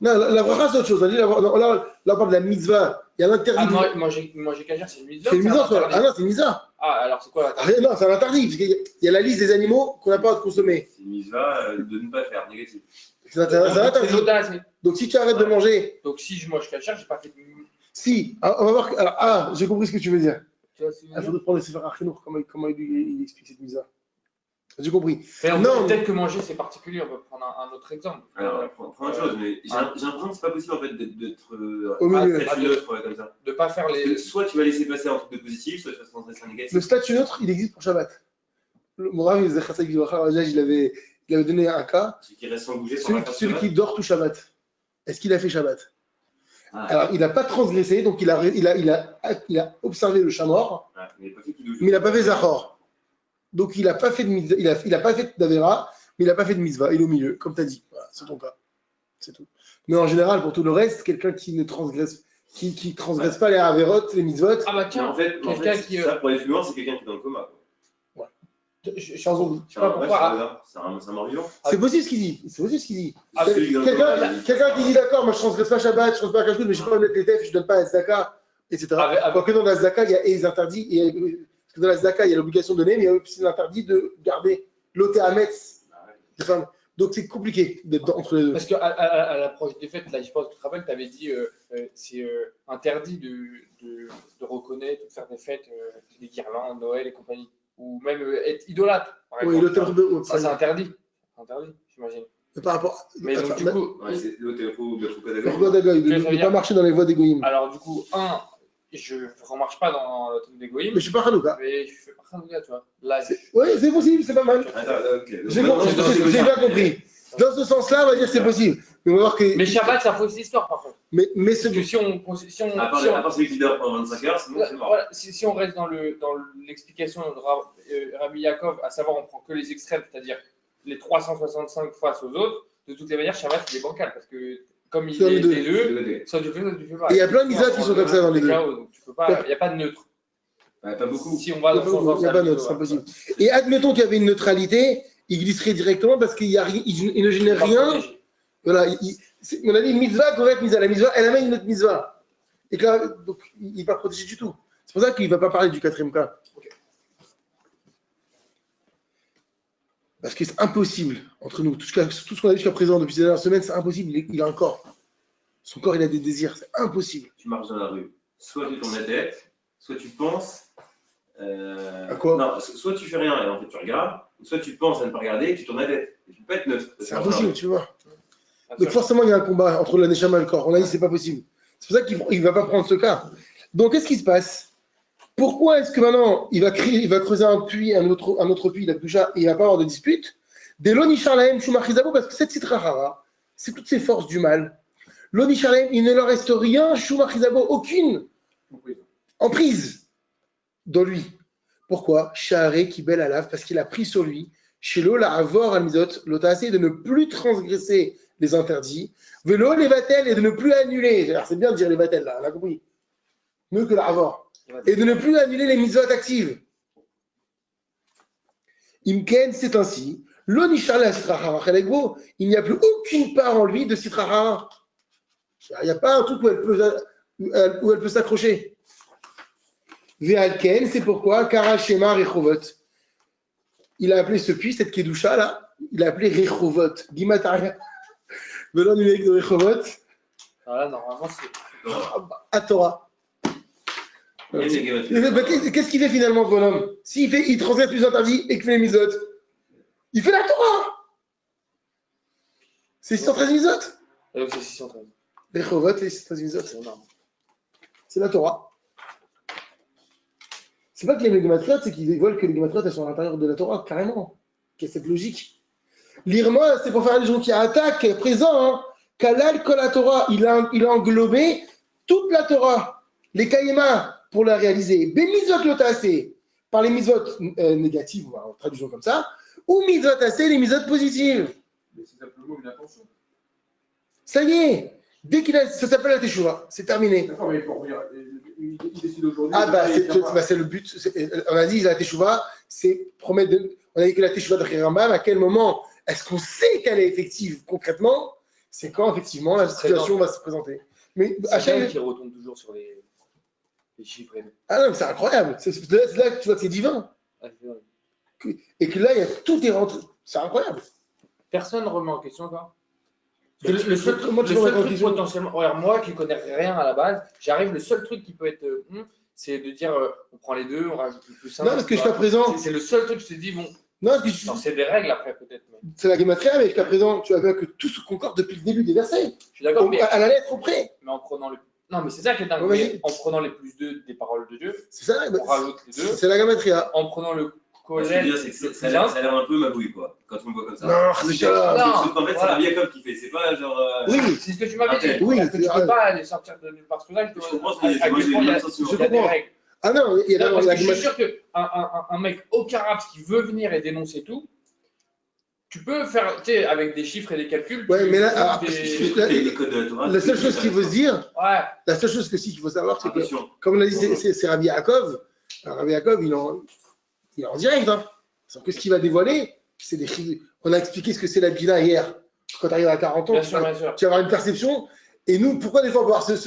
Non, la bracha c'est autre chose. Là, on parle de la mitzvah. Il y a l'interdit. Ah, manger cachère, c'est une mitzvah. C'est une mitzvah, toi. Ah non, c'est une mitzvah. Ah, alors c'est quoi Ah, non, c'est un interdit. Parce qu'il y a la liste des animaux qu'on n'a pas le droit de consommer. C'est une mitzvah de ne pas faire, négatif. C'est un interdit. Donc si tu arrêtes de manger. Donc si je mange cachère, j'ai pas fait de. Si, on va voir. Alors, j'ai compris ce que tu veux dire. Tu vois, c'est Il faudrait prendre le Sefer Achinour, comment il explique cette mitzvah. J'ai compris. Mais Non. peut-être que manger c'est particulier, on peut prendre un autre exemple. Alors, prends autre chose, mais j'ai l'impression que c'est pas possible en fait d'être Au milieu. statut neutre comme ça. De pas faire Parce que les. soit tu vas laisser passer un truc de positif, soit tu vas se transgresser un négatif. Le statut neutre, il existe pour Shabbat. Mon Rav, il avait donné un cas. Celui qui reste sans bouger, sans Celui qui dort tout Shabbat. Est-ce qu'il a fait Shabbat? Ah, Alors, il n'a pas transgressé, donc il a observé le Shamor, ouais, mais il n'a pas fait tout de mais il n'a pas fait Zachor. Donc, il n'a pas fait de mitzvah, il a pas fait d'Avera, mais il n'a pas fait de mitzvah. Il est au milieu, comme tu as dit. Voilà, c'est ton cas. C'est tout. Mais en général, pour tout le reste, quelqu'un qui ne transgresse, qui transgresse pas les Averot, les mitzvot. Ah bah Mais tiens, en fait, quelqu'un qui. ça, pour les fumeurs, c'est quelqu'un qui est dans le coma. Quoi. Sans ongle. Je sais pas pourquoi. C'est un mort-vivant. C'est possible ce qu'il dit. C'est possible ce qu'il dit. Ah, celui qui donne Quelqu'un qui dit d'accord, moi je ne transgresse pas Shabbat, je ne transgresse pas Kashrut, mais je ne sais pas mettre les tefs, je ne donne pas la Zdaka, etc. Alors que dans la Zdaka, il y a les interdits, parce que dans la Zdaka, il y a l'obligation de donner, mais il y a aussi l'interdit de garder l'oté Hametz. Donc c'est compliqué d'être entre les deux. Parce qu'à l'approche des fêtes, là, je pense que tu te rappelles, tu avais dit c'est interdit de reconnaître ou de faire des fêtes, des guirlandes, Noël et compagnie. Ou même être idolâtre, par Oui, exemple. Ça, c'est interdit. Interdit, j'imagine. Par rapport. Mais donc, du coup, Ouais, c'est l'autéro de La voie d'Agoïm, il ne pas marcher dans les voies d'Egoïm. alors, du coup, je ne remarche pas dans le truc d'Egoïm. Mais je suis pas Hanouka. Mais je fais pas Hanouka, tu vois. Là, Oui, c'est possible, c'est pas mal. Ok. J'ai bien compris. Dans ce sens-là, on va dire que c'est possible. Mais on va voir que. Mais Shabbat, ça fausse l'histoire, par contre. Mais Parce ce que si on À part celui qui dort pendant 25 heures, sinon c'est mort. voilà, si on reste dans l'explication de Rabbi Yaakov, à savoir on prend que les extrêmes, c'est-à-dire les 365 face aux autres, de toutes les manières, Shabbat il est bancal parce que comme il est des deux, soit tu fais, soit tu fais pas. Et il y a plein de mitzvahs qui sont comme ça dans les deux. Donc tu peux pas, il n'y a pas de neutre. Pas beaucoup. Si on va dans son Il n'y a pas de neutre, c'est impossible. Et admettons qu'il y avait une neutralité, il glisserait directement parce qu'il ne génère rien. Voilà, on a dit mitzvah, correct, mitzvah. La mitzvah, elle amène une autre mitzvah. Et que là, donc, il n'est pas protégé du tout. C'est pour ça qu'il ne va pas parler du quatrième cas. Okay. Parce que c'est impossible entre nous. Tout ce qu'on a dit jusqu'à présent depuis ces dernières semaines, c'est impossible. Il a un corps. Son corps, il a des désirs. C'est impossible. Tu marches dans la rue. Soit tu tournes la tête, soit tu penses. À quoi? Non, soit tu fais rien et en fait tu regardes, soit tu penses à ne pas regarder et tu tournes la tête. Et tu peux pas être neutre. C'est impossible, tu vois. Donc forcément, il y a un combat entre la neshama et le corps. On a dit c'est pas possible. C'est pour ça qu'il ne va pas prendre ce cas. Donc qu'est-ce qui se passe? Pourquoi est-ce que maintenant il va creuser un puits, un autre puits, la Kedusha, et il ne va pas avoir de dispute? Des Lonishar Lahem Shumachizabo, parce que cette Sitrahara, c'est toutes ces forces du mal. Lonishar Lahem, il ne leur reste rien, Shumachizabo, aucune emprise dans lui. Pourquoi? Shahare Kibel Alav, parce qu'il a pris sur lui, chez l'eau, la Avor Amizot, l'Otassé, de ne plus transgresser les interdits, Velo les vatel et de ne plus annuler. Alors, c'est bien de dire les vatel là, on a compris. Mieux que la Avor. Et de ne plus annuler les mitzvot actives. Imken, c'est ainsi. L'onishar Sitrahara Chelekbo, il n'y a plus aucune part en lui de Sitrahara. Il n'y a pas un truc où elle peut s'accrocher. Ve'alken, c'est pourquoi Karashema Rechovot. Il a appelé ce puits, cette Kedusha là, il a appelé Rechovot. Gimataria. Velon numérique de Rechovot. Alors là, normalement, c'est. À Torah. Qu'est-ce qu'il fait finalement, ce bonhomme? Il transgresse plus interdit et qu'il fait les mitzvot, il fait la Torah. C'est 613 mitzvot. C'est 613. Rechovot et 613 mitzvot. C'est énorme. C'est la Torah. C'est pas qu'il aime les gématriotes, c'est qu'ils veulent que les gématriotes elles sont à l'intérieur de la Torah, carrément. Qu'il y a cette logique. L'Irma, c'est pour faire des gens qui attaquent, présent. Hein. Kalal Kol la Torah, il a englobé toute la Torah. Les Kayema, pour la réaliser. Bémizot l'otassé, par les mitzvot négatives, en traduisant comme ça, ou mitzvot assez, les mitzvot positives. Mais c'est simplement une intention. Ça y est, dès ça s'appelle la Teshuvah, c'est terminé. D'accord, mais pour revenir, il décide aujourd'hui. C'est le but. On a dit la Teshuvah, c'est promettre. On a dit que la Teshuvah de Rambam, à quel moment est-ce qu'on sait qu'elle est effective concrètement? C'est quand effectivement la situation va se présenter. Mais à chaque qui retombe toujours sur les chiffres. Ah non, c'est incroyable. C'est là que tu vois que c'est divin. Et que là, tout est rentré. C'est incroyable. Personne ne remet en question ça. Le seul truc potentiellement, regarde, moi qui connais rien à la base, j'arrive, le seul truc qui peut être c'est de dire on prend les deux, on rajoute le plus simple. Non, parce que jusqu'à présent. C'est le seul truc, je te dis, bon. Non, c'est des règles après peut-être. Mais... C'est la gématria, mais jusqu'à présent, tu vois que tout se concorde depuis le début des versets. Je suis d'accord, mais. À la lettre près. Mais en prenant le. Non, mais c'est ça qui est dingue. Ouais, en prenant les plus 2 des paroles de Dieu, c'est ça, on rajoute les deux. C'est la gématria. En prenant le collège. Ça a l'air un peu magouille, quoi, quand on me voit comme ça. Non, c'est ça. En fait, c'est la Yaakov qui fait, c'est pas genre. Oui, c'est ce que tu m'avais dit. Oui, tu peux pas aller sortir de nulle part. Je comprends ce que tu dis. des règles. Ah non, il y a la je suis sûr qu'un mec au Carabs qui veut venir et dénoncer tout, tu peux faire, tu sais, avec des chiffres et des calculs. Ouais, mais là, les codes de la Torah. La seule chose qu'il faut se dire, la seule chose qu'il faut savoir, c'est que, comme on l'a dit, c'est Rabbi Yaakov. Rabbi Yaakov, il est en direct. Hein. Sauf que ce qu'il va dévoiler, c'est des. On a expliqué ce que c'est la Bila hier. Quand tu arrives à 40 ans, Bien tu sûr, vas, bien sûr. tu vas avoir une perception. Et nous, pourquoi des fois avoir cette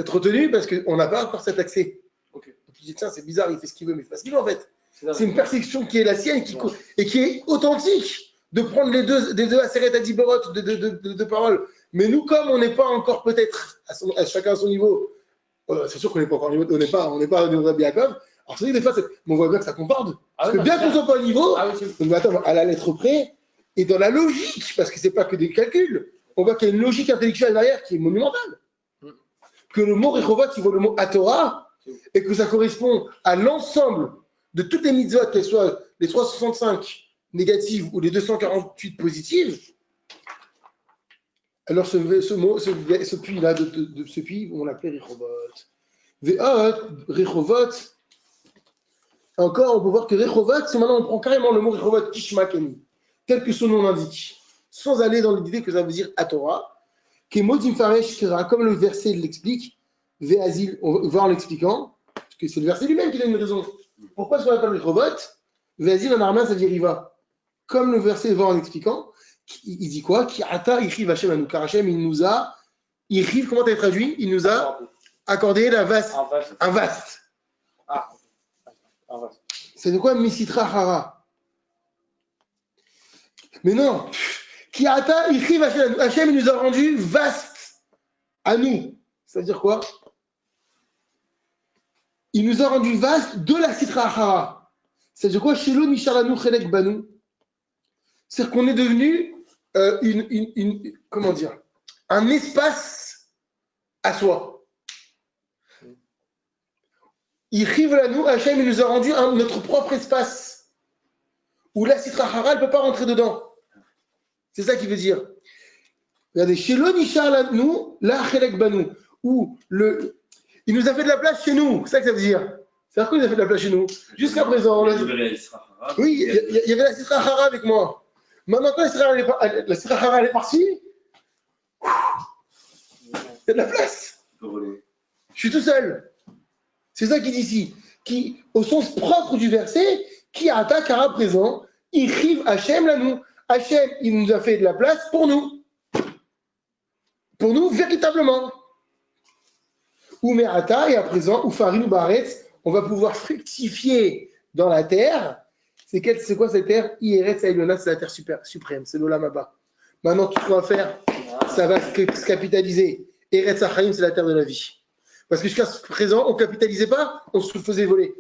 retenue? Parce qu'on n'a pas encore cet accès. Ok. Tu dis, tiens, c'est bizarre, il fait ce qu'il veut, mais il fait pas ce qu'il veut en fait. C'est ça. C'est une perception qui est la sienne Bien. et qui est authentique de prendre les deux Aseret Adiborot, de deux paroles. Mais nous, comme on n'est pas encore peut-être à chacun à son niveau, c'est sûr qu'on n'est pas encore au niveau, on n'est pas au niveau de Rabbi Yaakov. Alors c'est vrai que des fois, mais on voit bien que ça concorde. Parce que bien qu'on soit pas au niveau, Ah oui, c'est mais attends, à la lettre près, et dans la logique, parce que c'est pas que des calculs, on voit qu'il y a une logique intellectuelle derrière qui est monumentale. Que le mot Rehovot, il vaut le mot Atora, et que ça correspond à l'ensemble de toutes les mitzvot, qu'elles soient les 365 négatives ou les 248 positives. Alors ce puits-là, de ce puits, on l'appelait Rehovot. Rehovot. Encore, on peut voir que Rehovot, c'est maintenant on prend carrément le mot Rehovot Kishmakeni, tel que son nom l'indique, sans aller dans l'idée que ça veut dire Atora. Comme le verset l'explique, Ve'azil, on va en l'expliquant, parce que c'est le verset lui-même qui donne une raison. Pourquoi est-ce qu'on appelle Rehovot? Ve'azil en araméen, ça veut dire Riva. Comme le verset va en expliquant, il dit quoi? Ki ata ichiv Hashem anu, car Hashem, il nous a, ichiv, comment tu as traduit? Il nous a accordé un vaste. Ah, un vaste. C'est de quoi Misitra Hara? Mais non, Ki ata ichiv Hashem anu, Hashem, il nous a rendu vaste à nous. Ça veut dire quoi? Il nous a rendu vaste de la Sitra Hara. Ça veut dire quoi? Shelo Nishalanu Chelek Banu. C'est-à-dire qu'on est devenu comment dire, un espace à soi. Hachem, il nous a rendu notre propre espace où la Sitra Hara, elle ne peut pas rentrer dedans. C'est ça qu'il veut dire. Regardez, chez l'Onishar, nous, la Chelek Banu, où il nous a fait de la place chez nous. C'est ça que ça veut dire. C'est-à-dire qu'il nous a fait de la place chez nous. Jusqu'à présent, oui, il y avait la Sitra Hara avec moi. Maintenant, quand la Sitra Hara est partie, il y a de la place. Je suis tout seul. C'est ça qu'il dit ici. Qui, au sens propre du verset, qui attaque à présent, il rive Hachem là nous. Hachem, il nous a fait de la place pour nous. Pour nous, véritablement. Ou Me'ata, et à présent, ou Farinu Baretz, on va pouvoir fructifier dans la terre. C'est quoi cette terre? Ieret Saïlona, c'est la terre suprême, c'est l'Olam Haba. Maintenant, tout ce qu'on va faire, ça va se capitaliser. Eretz Achaim, c'est la terre de la vie. Parce que jusqu'à présent, on ne capitalisait pas, on se faisait voler.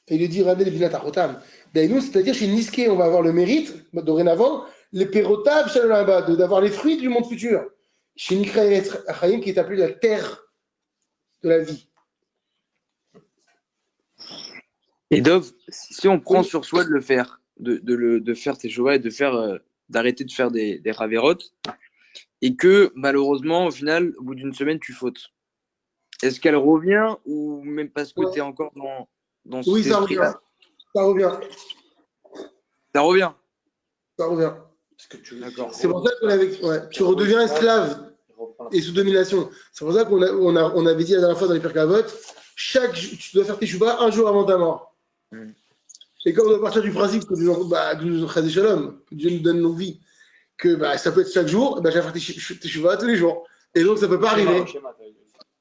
Et il dit Rabbi Levinat Achotam. C'est-à-dire chez Niske, on va avoir le mérite, dorénavant, les pérotaves chez l'Olam Haba, d'avoir les fruits du monde futur. Chez Nikra Eretz Achaim, qui est appelé la terre de la vie. Et Dov, si on prend sur soi de le faire, de faire tes choix et d'arrêter de faire des ravérotes, et que malheureusement, au final, au bout d'une semaine, tu fautes, est-ce qu'elle revient ou même parce que tu es encore dans oui, cet esprit-là? Ça revient. Ça revient. Ça revient. D'accord. C'est pour ça qu'on avait. Ouais, tu redeviens esclave et sous domination. C'est pour ça qu'on avait dit la dernière fois dans les Pirkei Avot, tu dois faire tes chouba un jour avant ta mort. Et comme on doit partir du principe que Dieu nous donne nos vies, que ça peut être chaque jour, je vais faire tes chouba tous les jours. Et donc ça ne peut pas arriver.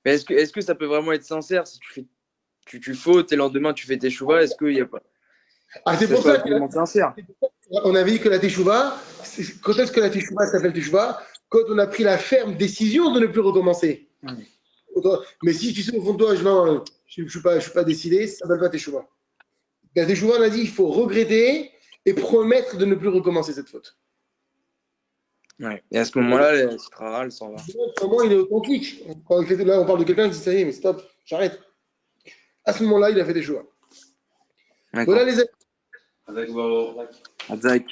Mais est-ce que ça peut vraiment être sincère si tu fautes et le lendemain tu fais tes chouva? Est-ce qu'il n'y a pas? C'est pour ça que sincère. On avait dit que la teshuva, quand est-ce que la teshuva s'appelle teshuva? Quand on a pris la ferme décision de ne plus recommencer. Mais si tu sais au fond de toi, je ne suis pas décidé, ça ne s'appelle pas teshuva. La teshuva, on a dit il faut regretter et promettre de ne plus recommencer cette faute. Ouais. Et à ce moment-là, la Sitra elle s'en va. À ce moment, il est authentique. Là, on parle de quelqu'un qui dit ça y est, mais stop, j'arrête. À ce moment-là, il a fait des choix. Voilà les amis. Avec vos... Azak.